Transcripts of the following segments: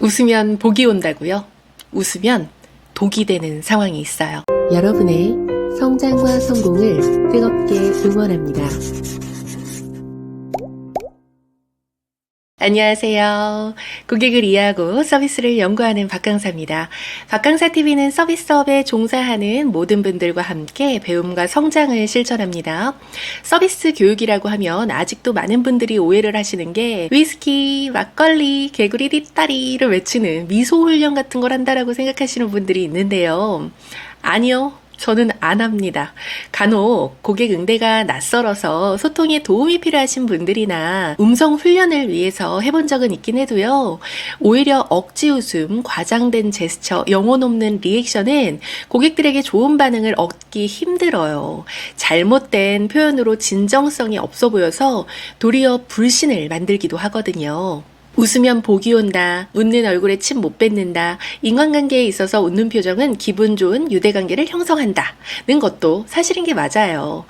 웃으면 복이 온다고요? 웃으면 독이 되는 상황이 있어요. 여러분의 성장과 성공을 뜨겁게 응원합니다. 안녕하세요. 고객을 이해하고 서비스를 연구하는 박강사입니다. 박강사TV는 서비스업에 종사하는 모든 분들과 함께 배움과 성장을 실천합니다. 서비스 교육이라고 하면 아직도 많은 분들이 오해를 하시는 게 위스키, 막걸리, 개구리 뒷다리를 외치는 미소 훈련 같은 걸 한다라고 생각하시는 분들이 있는데요. 아니요. 저는 안 합니다. 간혹 고객 응대가 낯설어서 소통에 도움이 필요하신 분들이나 음성 훈련을 위해서 해본 적은 있긴 해도요. 오히려 억지 웃음, 과장된 제스처, 영혼 없는 리액션은 고객들에게 좋은 반응을 얻기 힘들어요. 잘못된 표현으로 진정성이 없어 보여서 도리어 불신을 만들기도 하거든요. 웃으면 복이 온다, 웃는 얼굴에 침 못 뱉는다, 인간관계에 있어서 웃는 표정은 기분 좋은 유대관계를 형성한다는 것도 사실인 게 맞아요.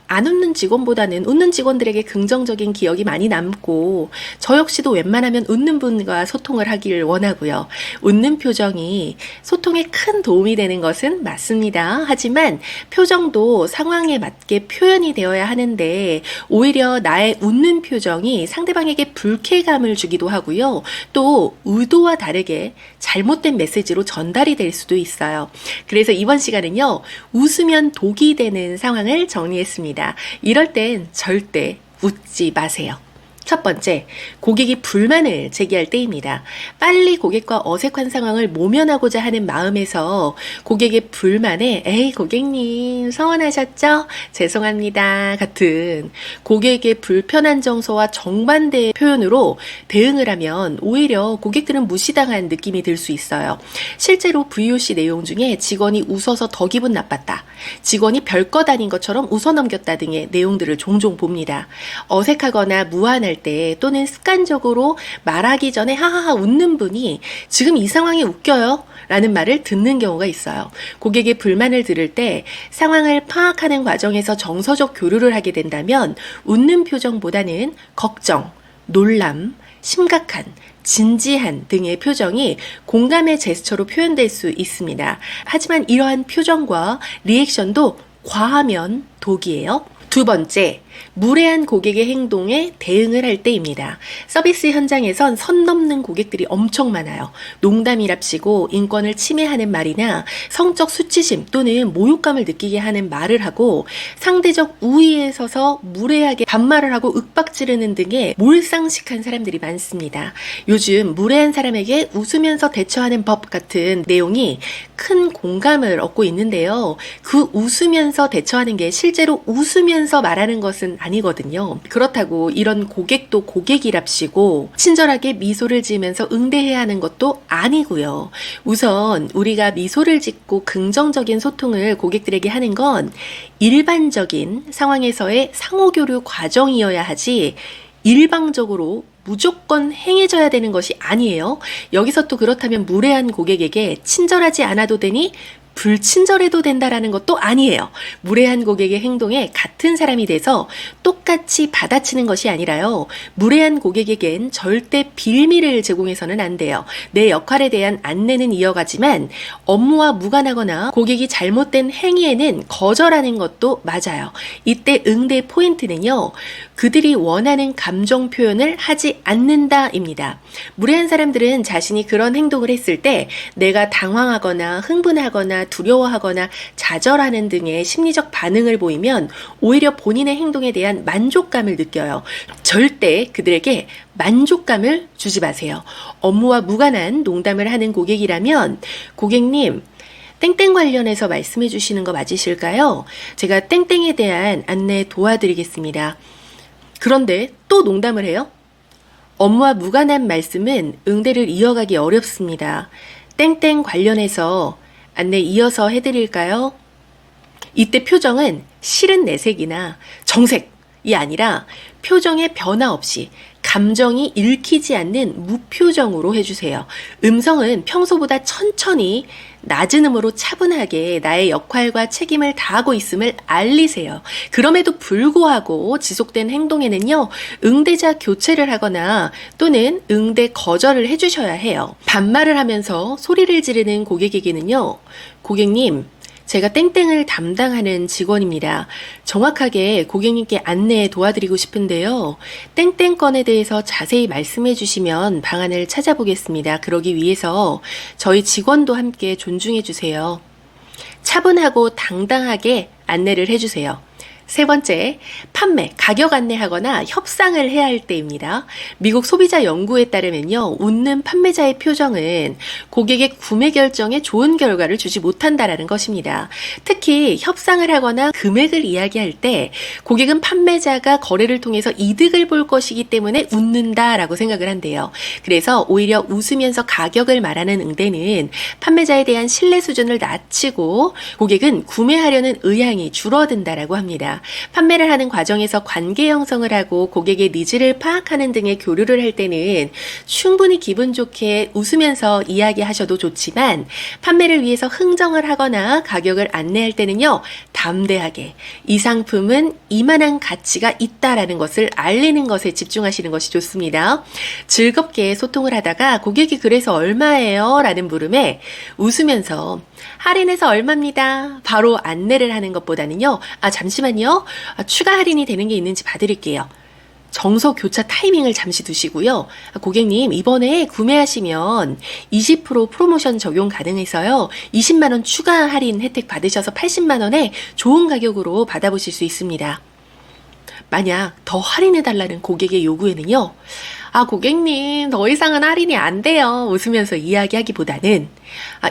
안 웃는 직원보다는 웃는 직원들에게 긍정적인 기억이 많이 남고 저 역시도 웬만하면 웃는 분과 소통을 하기를 원하고요. 웃는 표정이 소통에 큰 도움이 되는 것은 맞습니다. 하지만 표정도 상황에 맞게 표현이 되어야 하는데 오히려 나의 웃는 표정이 상대방에게 불쾌감을 주기도 하고요. 또 의도와 다르게 잘못된 메시지로 전달이 될 수도 있어요. 그래서 이번 시간은요. 웃으면 독이 되는 상황을 정리했습니다. 이럴 땐 절대 웃지 마세요. 첫 번째, 고객이 불만을 제기할 때입니다. 빨리 고객과 어색한 상황을 모면하고자 하는 마음에서 고객의 불만에 에이 고객님 서운하셨죠? 죄송합니다 같은 고객의 불편한 정서와 정반대의 표현으로 대응을 하면 오히려 고객들은 무시당한 느낌이 들 수 있어요. 실제로 VOC 내용 중에 직원이 웃어서 더 기분 나빴다, 직원이 별것 아닌 것처럼 웃어넘겼다 등의 내용들을 종종 봅니다. 어색하거나 무안할 때 또는 습관적으로 말하기 전에 하하하 웃는 분이 지금 이 상황이 웃겨요? 라는 말을 듣는 경우가 있어요. 고객의 불만을 들을 때 상황을 파악하는 과정에서 정서적 교류를 하게 된다면 웃는 표정보다는 걱정, 놀람, 심각한, 진지한 등의 표정이 공감의 제스처로 표현될 수 있습니다. 하지만 이러한 표정과 리액션도 과하면 독이에요. 두 번째, 무례한 고객의 행동에 대응을 할 때입니다. 서비스 현장에선 선 넘는 고객들이 엄청 많아요. 농담이랍시고 인권을 침해하는 말이나 성적 수치심 또는 모욕감을 느끼게 하는 말을 하고 상대적 우위에 서서 무례하게 반말을 하고 윽박지르는 등의 몰상식한 사람들이 많습니다. 요즘 무례한 사람에게 웃으면서 대처하는 법 같은 내용이 큰 공감을 얻고 있는데요. 그 웃으면서 대처하는 게 실제로 웃으면서 말하는 것은 아니거든요. 그렇다고 이런 고객도 고객이랍시고 친절하게 미소를 지으면서 응대해야 하는 것도 아니고요. 우선 우리가 미소를 짓고 긍정적인 소통을 고객들에게 하는 건 일반적인 상황에서의 상호교류 과정이어야 하지 일방적으로 무조건 행해져야 되는 것이 아니에요. 여기서 또 그렇다면 무례한 고객에게 친절하지 않아도 되니 불친절해도 된다라는 것도 아니에요. 무례한 고객의 행동에 같은 사람이 돼서 똑같이 받아치는 것이 아니라요. 무례한 고객에겐 절대 빌미를 제공해서는 안 돼요. 내 역할에 대한 안내는 이어가지만 업무와 무관하거나 고객이 잘못된 행위에는 거절하는 것도 맞아요. 이때 응대 포인트는요. 그들이 원하는 감정 표현을 하지 않는다입니다. 무례한 사람들은 자신이 그런 행동을 했을 때 내가 당황하거나 흥분하거나 두려워하거나 좌절하는 등의 심리적 반응을 보이면 오히려 본인의 행동에 대한 만족감을 느껴요. 절대 그들에게 만족감을 주지 마세요. 업무와 무관한 농담을 하는 고객이라면 고객님 땡땡 관련해서 말씀해 주시는 거 맞으실까요? 제가 땡땡에 대한 안내 도와드리겠습니다. 그런데 또 농담을 해요? 업무와 무관한 말씀은 응대를 이어가기 어렵습니다. 땡땡 관련해서 안내 이어서 해드릴까요? 이때 표정은 싫은 내색이나 정색이 아니라 표정의 변화 없이 감정이 읽히지 않는 무표정으로 해주세요. 음성은 평소보다 천천히 낮은 음으로 차분하게 나의 역할과 책임을 다하고 있음을 알리세요. 그럼에도 불구하고 지속된 행동에는요, 응대자 교체를 하거나 또는 응대 거절을 해주셔야 해요. 반말을 하면서 소리를 지르는 고객에게는요, 고객님, 제가 땡땡을 담당하는 직원입니다. 정확하게 고객님께 안내 도와드리고 싶은데요. 땡땡 건에 대해서 자세히 말씀해 주시면 방안을 찾아보겠습니다. 그러기 위해서 저희 직원도 함께 존중해 주세요. 차분하고 당당하게 안내를 해 주세요. 세 번째, 판매, 가격 안내하거나 협상을 해야 할 때입니다. 미국 소비자 연구에 따르면요, 웃는 판매자의 표정은 고객의 구매 결정에 좋은 결과를 주지 못한다라는 것입니다. 특히 협상을 하거나 금액을 이야기할 때 고객은 판매자가 거래를 통해서 이득을 볼 것이기 때문에 웃는다라고 생각을 한대요. 그래서 오히려 웃으면서 가격을 말하는 응대는 판매자에 대한 신뢰 수준을 낮추고 고객은 구매하려는 의향이 줄어든다라고 합니다. 판매를 하는 과정에서 관계 형성을 하고 고객의 니즈를 파악하는 등의 교류를 할 때는 충분히 기분 좋게 웃으면서 이야기하셔도 좋지만 판매를 위해서 흥정을 하거나 가격을 안내할 때는요, 담대하게 이 상품은 이만한 가치가 있다라는 것을 알리는 것에 집중하시는 것이 좋습니다. 즐겁게 소통을 하다가 고객이 그래서 얼마예요? 라는 물음에 웃으면서 할인해서 얼마입니다. 바로 안내를 하는 것보다는요. 잠시만요. 추가 할인이 되는 게 있는지 봐드릴게요. 정서 교차 타이밍을 잠시 두시고요. 고객님, 이번에 구매하시면 20% 프로모션 적용 가능해서요. 20만 원 추가 할인 혜택 받으셔서 80만 원에 좋은 가격으로 받아보실 수 있습니다. 만약 더 할인해달라는 고객의 요구에는요. 고객님, 더 이상은 할인이 안 돼요. 웃으면서 이야기하기보다는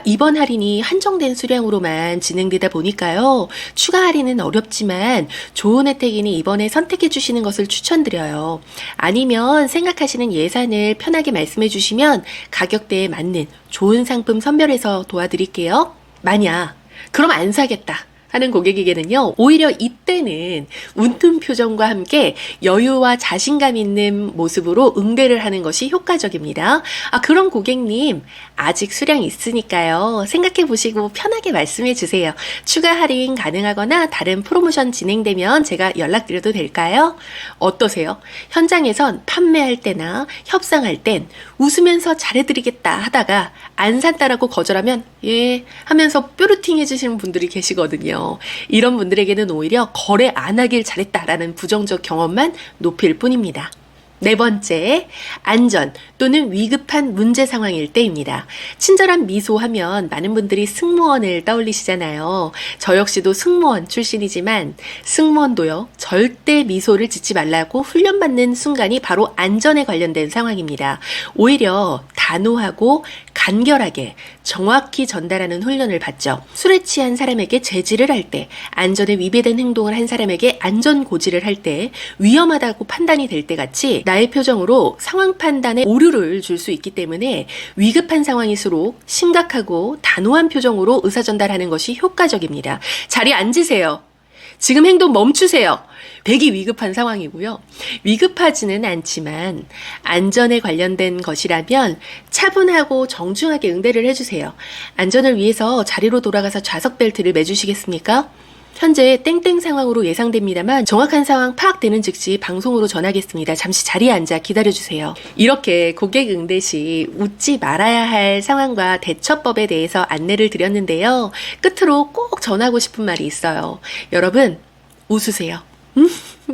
이번 할인이 한정된 수량으로만 진행되다 보니까요. 추가 할인은 어렵지만 좋은 혜택이니 이번에 선택해 주시는 것을 추천드려요. 아니면 생각하시는 예산을 편하게 말씀해 주시면 가격대에 맞는 좋은 상품 선별해서 도와드릴게요. 만약 그럼 안 사겠다 하는 고객에게는요, 오히려 이때는 웃는 표정과 함께 여유와 자신감 있는 모습으로 응대를 하는 것이 효과적입니다. 그럼 고객님, 아직 수량 있으니까요. 생각해 보시고 편하게 말씀해 주세요. 추가 할인 가능하거나 다른 프로모션 진행되면 제가 연락드려도 될까요? 어떠세요? 현장에선 판매할 때나 협상할 땐 웃으면서 잘해드리겠다 하다가 안 산다라고 거절하면 예 하면서 뾰루팅 해주시는 분들이 계시거든요. 이런 분들에게는 오히려 거래 안 하길 잘했다라는 부정적 경험만 높일 뿐입니다. 네 번째, 안전 또는 위급한 문제 상황일 때입니다. 친절한 미소하면 많은 분들이 승무원을 떠올리시잖아요. 저 역시도 승무원 출신이지만 승무원도요, 절대 미소를 짓지 말라고 훈련받는 순간이 바로 안전에 관련된 상황입니다. 오히려 단호하고 간결하게 정확히 전달하는 훈련을 받죠. 술에 취한 사람에게 제지를 할 때, 안전에 위배된 행동을 한 사람에게 안전 고지를 할 때, 위험하다고 판단이 될 때 같이 나의 표정으로 상황 판단에 오류를 줄 수 있기 때문에 위급한 상황일수록 심각하고 단호한 표정으로 의사전달하는 것이 효과적입니다. 자리에 앉으세요. 지금 행동 멈추세요. 되게 위급한 상황이고요. 위급하지는 않지만 안전에 관련된 것이라면 차분하고 정중하게 응대를 해주세요. 안전을 위해서 자리로 돌아가서 좌석 벨트를 매주시겠습니까? 현재 땡땡 상황으로 예상됩니다만 정확한 상황 파악되는 즉시 방송으로 전하겠습니다. 잠시 자리에 앉아 기다려주세요. 이렇게 고객 응대 시 웃지 말아야 할 상황과 대처법에 대해서 안내를 드렸는데요. 끝으로 꼭 전하고 싶은 말이 있어요. 여러분, 웃으세요.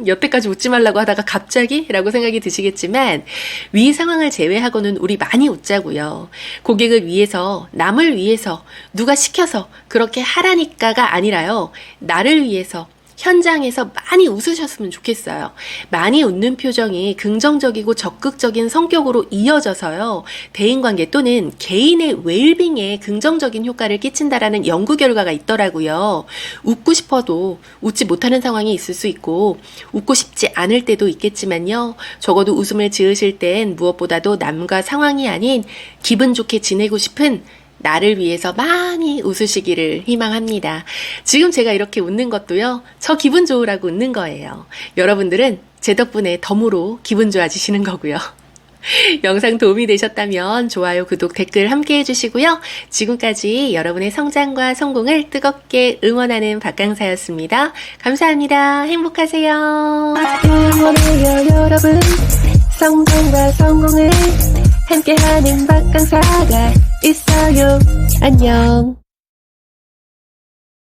여태까지 웃지 말라고 하다가 갑자기? 라고 생각이 드시겠지만 위 상황을 제외하고는 우리 많이 웃자고요. 고객을 위해서, 남을 위해서, 누가 시켜서 그렇게 하라니까가 아니라요. 나를 위해서, 현장에서 많이 웃으셨으면 좋겠어요. 많이 웃는 표정이 긍정적이고 적극적인 성격으로 이어져서요. 대인관계 또는 개인의 웰빙에 긍정적인 효과를 끼친다라는 연구 결과가 있더라고요. 웃고 싶어도 웃지 못하는 상황이 있을 수 있고 웃고 싶지 않을 때도 있겠지만요. 적어도 웃음을 지으실 땐 무엇보다도 남과 상황이 아닌 기분 좋게 지내고 싶은 나를 위해서 많이 웃으시기를 희망합니다. 지금 제가 이렇게 웃는 것도요, 저 기분 좋으라고 웃는 거예요. 여러분들은 제 덕분에 덤으로 기분 좋아지시는 거고요. 영상 도움이 되셨다면 좋아요, 구독, 댓글 함께 해주시고요. 지금까지 여러분의 성장과 성공을 뜨겁게 응원하는 박강사였습니다. 감사합니다. 행복하세요. 응원해요 여러분, 성장과 성공을 함께하는 박강사가 있어요. 안녕.